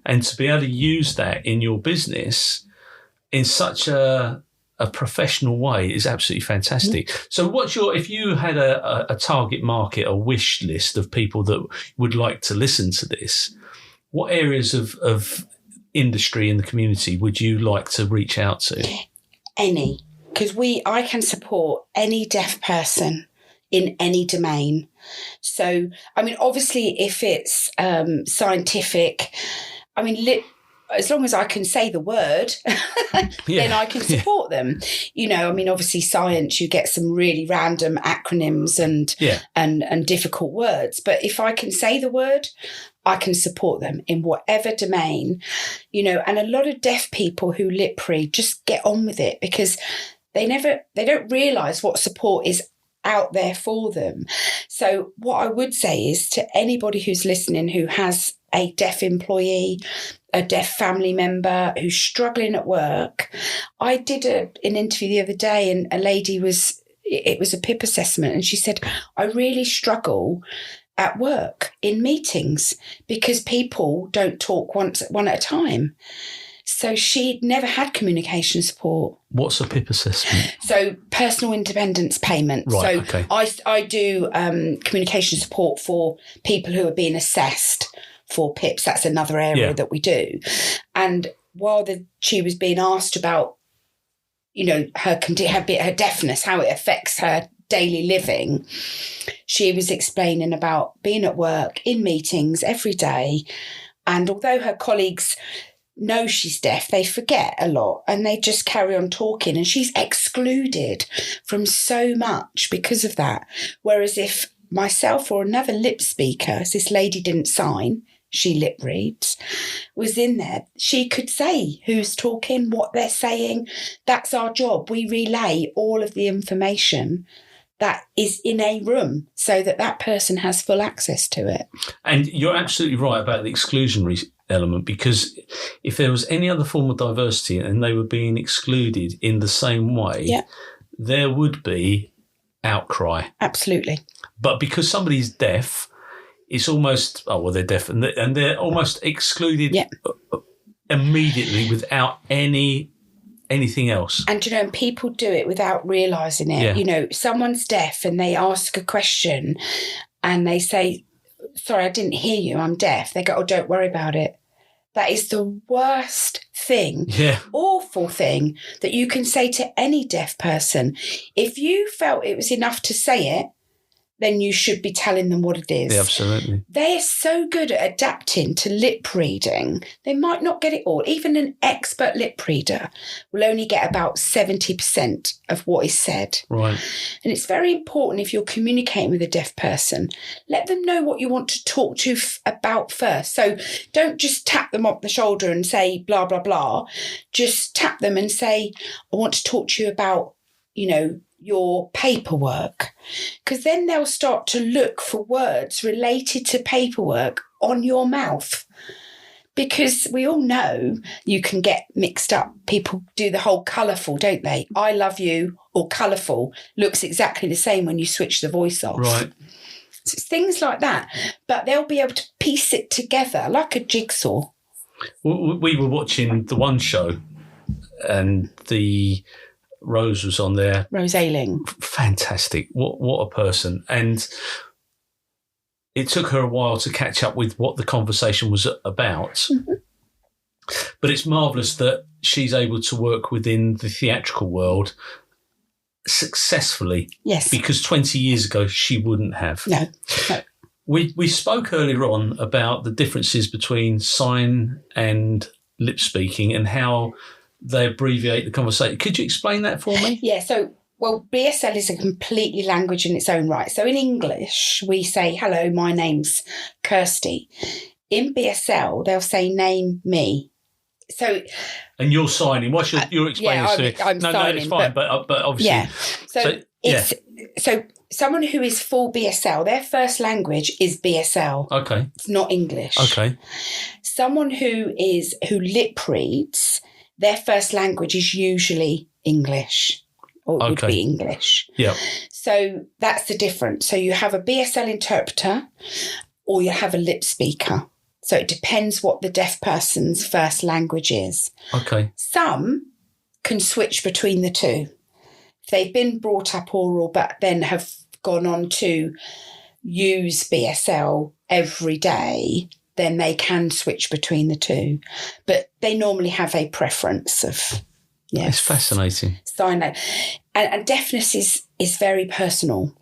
And to be able to use that in your business in such a professional way is absolutely fantastic. So if you had a target market, a wish list of people that would like to listen to this, what areas of industry in the community would you like to reach out to? Any, because I can support any deaf person in any domain. So, obviously if it's scientific, as long as I can say the word, then I can support them. Obviously science, you get some really random acronyms and difficult words. But if I can say the word, I can support them in whatever domain, and a lot of deaf people who lip read just get on with it because they don't realise what support is out there for them. So what I would say is to anybody who's listening who has a deaf employee, a deaf family member who's struggling at work. I did an interview the other day, and a lady it was a PIP assessment, and she said, I really struggle at work in meetings because people don't talk one at a time. So she'd never had communication support. What's a PIP assessment? So personal independence payment. Right, so okay. I do communication support for people who are being assessed for PIPs. That's another area that we do. And while she was being asked about, her deafness, how it affects her daily living, she was explaining about being at work in meetings every day. And although her colleagues know she's deaf, they forget a lot and they just carry on talking, and she's excluded from so much because of that. Whereas if myself or another lip speaker, as this lady didn't sign, she lip reads, was in there, she could say who's talking, what they're saying. That's our job. We relay all of the information that is in a room so that person has full access to it. And you're absolutely right about the exclusionary element, because if there was any other form of diversity and they were being excluded in the same way, there would be outcry. Absolutely. But because somebody's deaf, it's almost, they're deaf and they're almost excluded immediately without anything else. And, people do it without realising it. Yeah. Someone's deaf and they ask a question and they say, sorry, I didn't hear you, I'm deaf. They go, oh, don't worry about it. That is the worst thing, awful thing that you can say to any deaf person. If you felt it was enough to say it, then you should be telling them what it is. Yeah, absolutely. They are so good at adapting to lip reading. They might not get it all. Even an expert lip reader will only get about 70% of what is said. Right. And it's very important if you're communicating with a deaf person, let them know what you want to talk to about first. So don't just tap them on the shoulder and say blah, blah, blah. Just tap them and say, I want to talk to you about, your paperwork, because then they'll start to look for words related to paperwork on your mouth, because we all know you can get mixed up. People do the whole colourful, don't they? I love you or colourful looks exactly the same when you switch the voice off. Right. So it's things like that, but they'll be able to piece it together like a jigsaw. We were watching the One Show and Rose was on there. Rose Ayling. Fantastic. What a person. And it took her a while to catch up with what the conversation was about. Mm-hmm. But it's marvellous that she's able to work within the theatrical world successfully. Yes. Because 20 years ago, she wouldn't have. No. We spoke earlier on about the differences between sign and lip speaking and how they abbreviate the conversation. Could you explain that for me? Yeah, BSL is a completely language in its own right. So in English, we say, hello, my name's Kirsty. In BSL, they'll say, name me. So, and you're signing. What's your explaining to me? I'm signing. No, it's fine, but obviously. Yeah. So someone who is full BSL, their first language is BSL. Okay. It's not English. Okay. Someone who lip reads, their first language is usually English, or it would be English. Yeah. So that's the difference. So you have a BSL interpreter or you have a lip speaker. So it depends what the deaf person's first language is. Okay. Some can switch between the two. If they've been brought up oral but then have gone on to use BSL every day, then they can switch between the two. But they normally have a preference of, It's fascinating. Sign language. And deafness is very personal.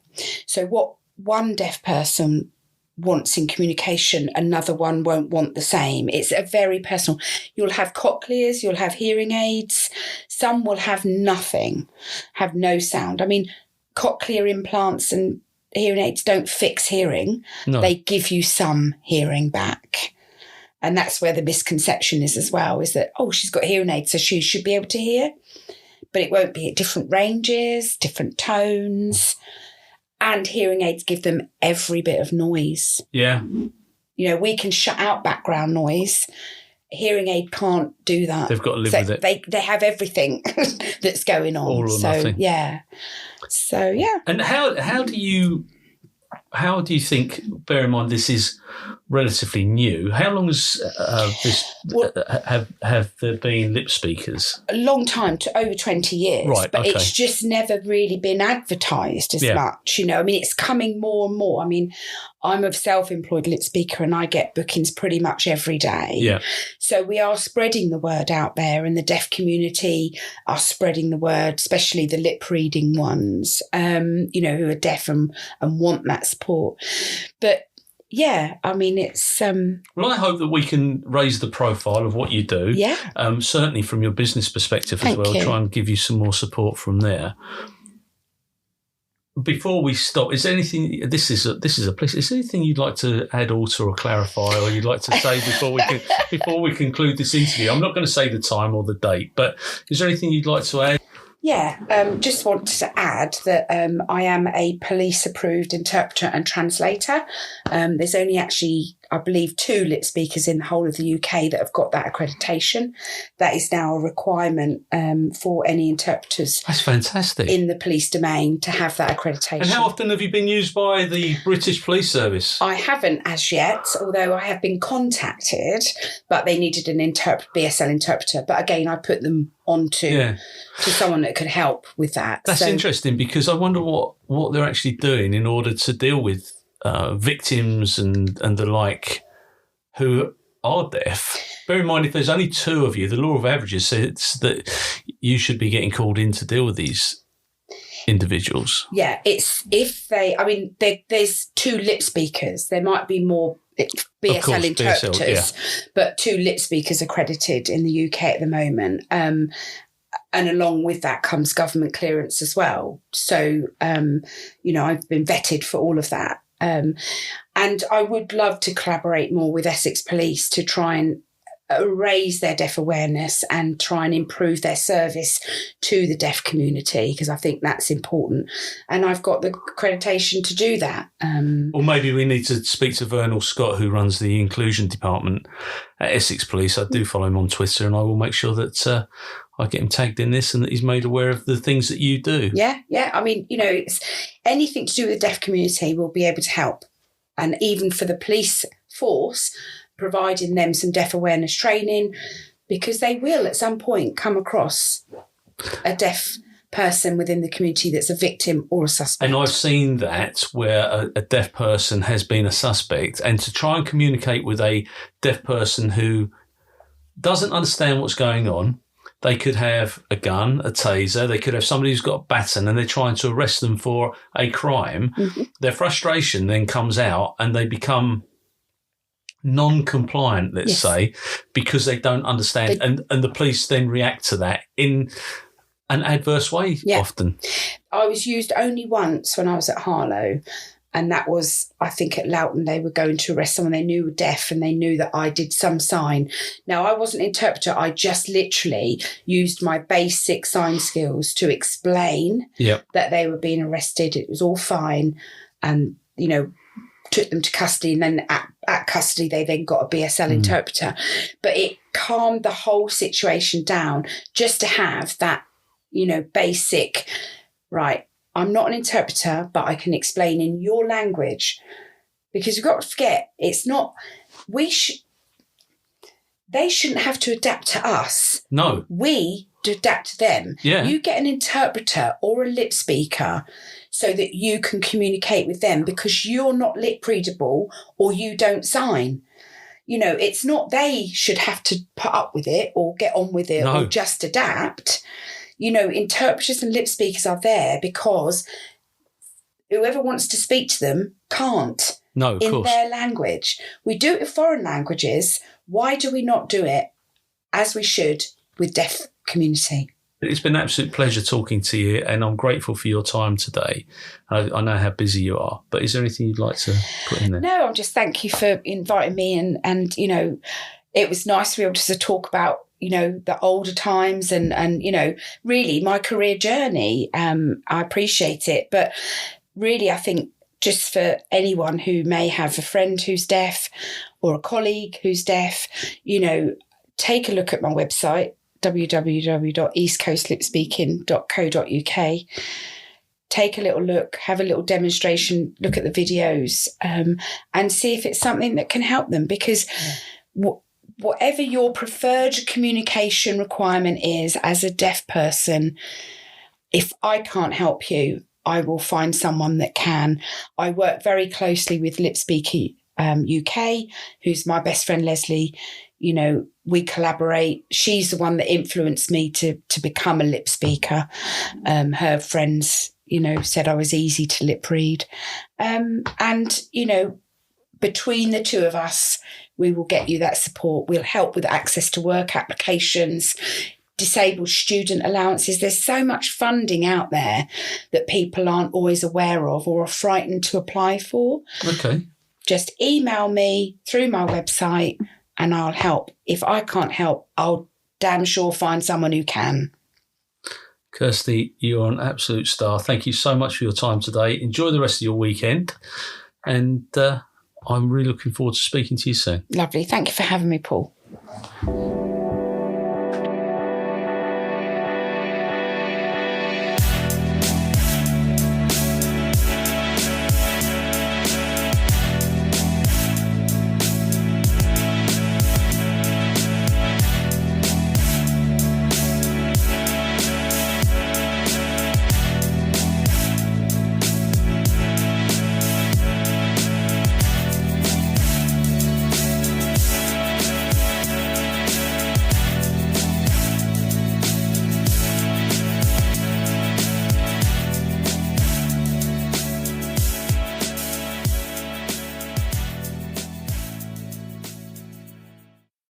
So what one deaf person wants in communication, another one won't want the same. It's a very personal. You'll have cochlears, you'll have hearing aids. Some will have nothing, have no sound. I mean, cochlear implants and hearing aids don't fix hearing. No. They give you some hearing back. And that's where the misconception is as well, is that, she's got hearing aids, so she should be able to hear. But it won't be at different ranges, different tones. And hearing aids give them every bit of noise. Yeah. We can shut out background noise. Hearing aid can't do that. They've got to live with it. They have everything that's going on. All or nothing. Yeah. So, yeah. And how do you think, bear in mind this is relatively new, how long has have there been lip speakers? A long time, to over 20 years. Right, but it's just never really been advertised as much. I mean, it's coming more and more. I mean, I'm a self-employed lip speaker and I get bookings pretty much every day. Yeah. So we are spreading the word out there, and the deaf community are spreading the word, especially the lip reading ones, who are deaf and want that support. But yeah, I mean, it's... Well, I hope that we can raise the profile of what you do. Yeah. Certainly from your business perspective as Thank well, you. try and give you some more support from there. Before we stop, is there anything? This is a place. Is there anything you'd like to add, alter, or clarify, or you'd like to say before we conclude this interview? I'm not going to say the time or the date, but is there anything you'd like to add? Yeah, just want to add that I am a police-approved interpreter and translator. There's only actually, I believe, 2 lip speakers in the whole of the UK that have got that accreditation. That is now a requirement for any interpreters. That's fantastic. In the police domain to have that accreditation. And how often have you been used by the British Police Service? I haven't as yet, although I have been contacted, but they needed an BSL interpreter. But again, I put them onto to someone that could help with that. That's interesting, because I wonder what they're actually doing in order to deal with victims and the like who are deaf. Bear in mind, if there's only 2 of you, the law of averages says that you should be getting called in to deal with these individuals. Yeah, it's if they. I mean, there's 2 lip speakers. There might be more BSL interpreters, BSL, but 2 lip speakers accredited in the UK at the moment. And along with that comes government clearance as well. So, I've been vetted for all of that. And I would love to collaborate more with Essex Police to try and raise their deaf awareness and try and improve their service to the deaf community, because I think that's important. And I've got the accreditation to do that. Or maybe we need to speak to Vernal Scott, who runs the inclusion department at Essex Police. I do follow him on Twitter, and I will make sure that I get him tagged in this and that he's made aware of the things that you do. Yeah. I mean, it's anything to do with the deaf community will be able to help. And even for the police force, providing them some deaf awareness training, because they will at some point come across a deaf person within the community that's a victim or a suspect. And I've seen that where a deaf person has been a suspect, and to try and communicate with a deaf person who doesn't understand what's going on. They could have a gun, a taser. They could have somebody who's got a baton and they're trying to arrest them for a crime. Mm-hmm. Their frustration then comes out and they become non-compliant, let's say, because they don't understand. And the police then react to that in an adverse way often. I was used only once when I was at Harlow. And that was, I think, at Loughton. They were going to arrest someone they knew were deaf, and they knew that I did some sign. Now, I wasn't an interpreter. I just literally used my basic sign skills to explain that they were being arrested. It was all fine. And, took them to custody. And then at custody, they then got a BSL interpreter. But it calmed the whole situation down just to have that, basic, right, I'm not an interpreter, but I can explain in your language, because you've got to forget, it's not, they shouldn't have to adapt to us. No. We adapt to them. Yeah. You get an interpreter or a lip speaker so that you can communicate with them, because you're not lip readable or you don't sign. It's not they should have to put up with it or get on with it or just adapt. Interpreters and lip speakers are there because whoever wants to speak to them can't. No, of course. Their language. We do it with foreign languages. Why do we not do it as we should with deaf community? It's been an absolute pleasure talking to you, and I'm grateful for your time today. I know how busy you are, but is there anything you'd like to put in there? No, I'm just thank you for inviting me, and it was nice to be able to talk about the older times and really my career journey. I appreciate it. But really, I think just for anyone who may have a friend who's deaf or a colleague who's deaf, take a look at my website, www.eastcoastlipspeaking.co.uk. Take a little look, have a little demonstration, look at the videos, and see if it's something that can help them, because whatever your preferred communication requirement is as a deaf person, if I can't help you, I will find someone that can. I work very closely with Lip Speaker UK, who's my best friend, Leslie. We collaborate. She's the one that influenced me to become a lip speaker. Her friends, said I was easy to lip read. Between the two of us, we will get you that support. We'll help with access to work applications, disabled student allowances. There's so much funding out there that people aren't always aware of or are frightened to apply for. Okay. Just email me through my website and I'll help. If I can't help, I'll damn sure find someone who can. Kirsty, you're an absolute star. Thank you so much for your time today. Enjoy the rest of your weekend. And I'm really looking forward to speaking to you soon. Lovely. Thank you for having me, Paul.